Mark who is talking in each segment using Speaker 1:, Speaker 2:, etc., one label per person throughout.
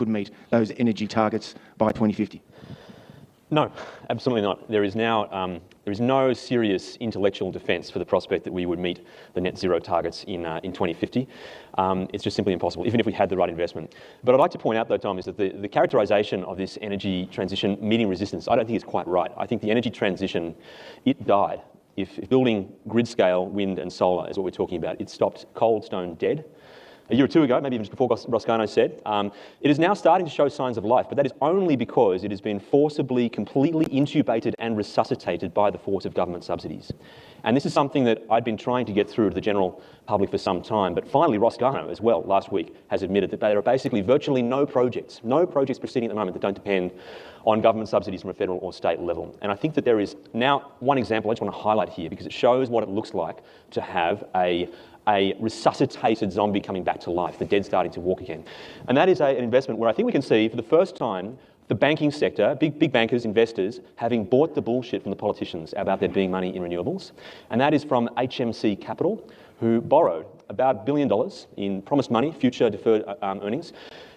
Speaker 1: could meet those energy targets by 2050?
Speaker 2: No, absolutely not. There is no serious intellectual defence for the prospect that we would meet the net zero targets in 2050. It's just simply impossible, even if we had the right investment. But I'd like to point out, though, Tom, is that the characterisation of this energy transition meeting resistance, I don't think is quite right. I think the energy transition, it died. If building grid-scale wind and solar is what we're talking about, it stopped cold stone dead. A year or two ago, maybe even just before Roscano said, it is now starting to show signs of life, but that is only because it has been forcibly, completely intubated and resuscitated by the force of government subsidies. And this is something that I'd been trying to get through to the general public for some time, but finally Roscano as well last week has admitted that there are basically virtually no projects proceeding at the moment that don't depend on government subsidies from a federal or state level. And I think that there is now one example I just want to highlight here because it shows what it looks like to have a resuscitated zombie coming back to life, the dead starting to walk again. And that is an investment where I think we can see for the first time the banking sector, big bankers, investors, having bought the bullshit from the politicians about there being money in renewables. And that is from HMC Capital, who borrowed about $1 billion in promised money, future deferred earnings,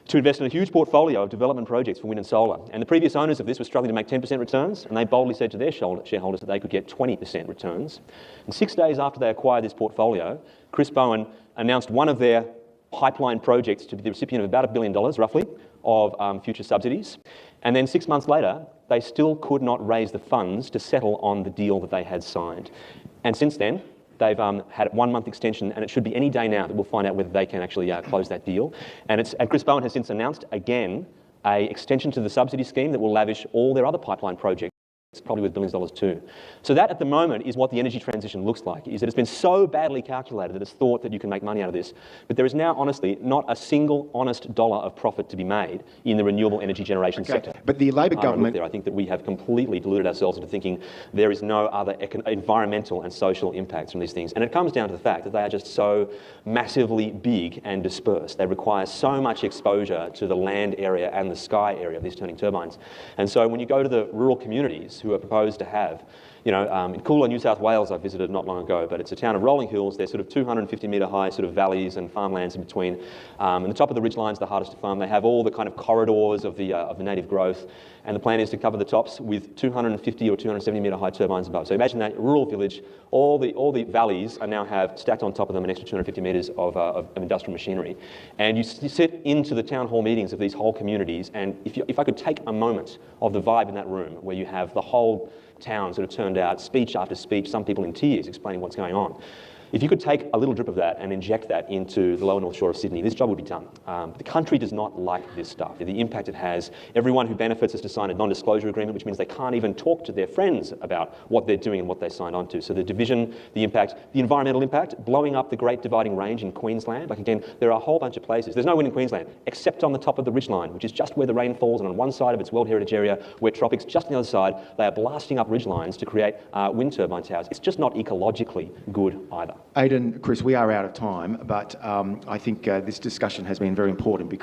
Speaker 2: to invest in a huge portfolio of development projects for wind and solar. And the previous owners of this were struggling to make 10% returns, and they boldly said to their shareholders that they could get 20% returns. And 6 days after they acquired this portfolio, Chris Bowen announced one of their pipeline projects to be the recipient of about $1 billion, roughly, of future subsidies. And then 6 months later, they still could not raise the funds to settle on the deal that they had signed. And since then, they've had a 1 month extension, and it should be any day now that we'll find out whether they can actually close that deal. And Chris Bowen has since announced again an extension to the subsidy scheme that will lavish all their other pipeline projects, probably with billions of dollars too. So that at the moment is what the energy transition looks like, is that it's been so badly calculated that it's thought that you can make money out of this. But there is now, honestly, not a single honest dollar of profit to be made in the renewable energy generation sector.
Speaker 1: But the Labor government...
Speaker 2: I think that we have completely deluded ourselves into thinking there is no other environmental and social impacts from these things. And it comes down to the fact that they are just so massively big and dispersed. They require so much exposure to the land area and the sky area of these turning turbines. And so when you go to the rural communities who are proposed to have, in Coolah, New South Wales, I visited not long ago, but it's a town of rolling hills. They're sort of 250 metre high sort of valleys and farmlands in between. And the top of the ridgeline's the hardest to farm. They have all the kind of corridors of the native growth. And the plan is to cover the tops with 250 or 270 metre high turbines above. So imagine that rural village, all the valleys are now have stacked on top of them an extra 250 metres of industrial machinery. And you sit into the town hall meetings of these whole communities, and if I could take a moment of the vibe in that room where you have the whole town sort of turned out, speech after speech, some people in tears explaining what's going on. If you could take a little drip of that and inject that into the lower North Shore of Sydney, this job would be done. The country does not like this stuff. The impact it has, everyone who benefits has to sign a non-disclosure agreement, which means they can't even talk to their friends about what they're doing and what they signed on to. So the division, the impact, the environmental impact, blowing up the Great Dividing Range in Queensland. Like again, there are a whole bunch of places. There's no wind in Queensland, except on the top of the ridgeline, which is just where the rain falls, and on one side of its World Heritage Area, where tropics, just on the other side, they are blasting up ridgelines to create wind turbine towers. It's just not ecologically good either.
Speaker 1: Aidan, Chris, we are out of time, but I think this discussion has been very important because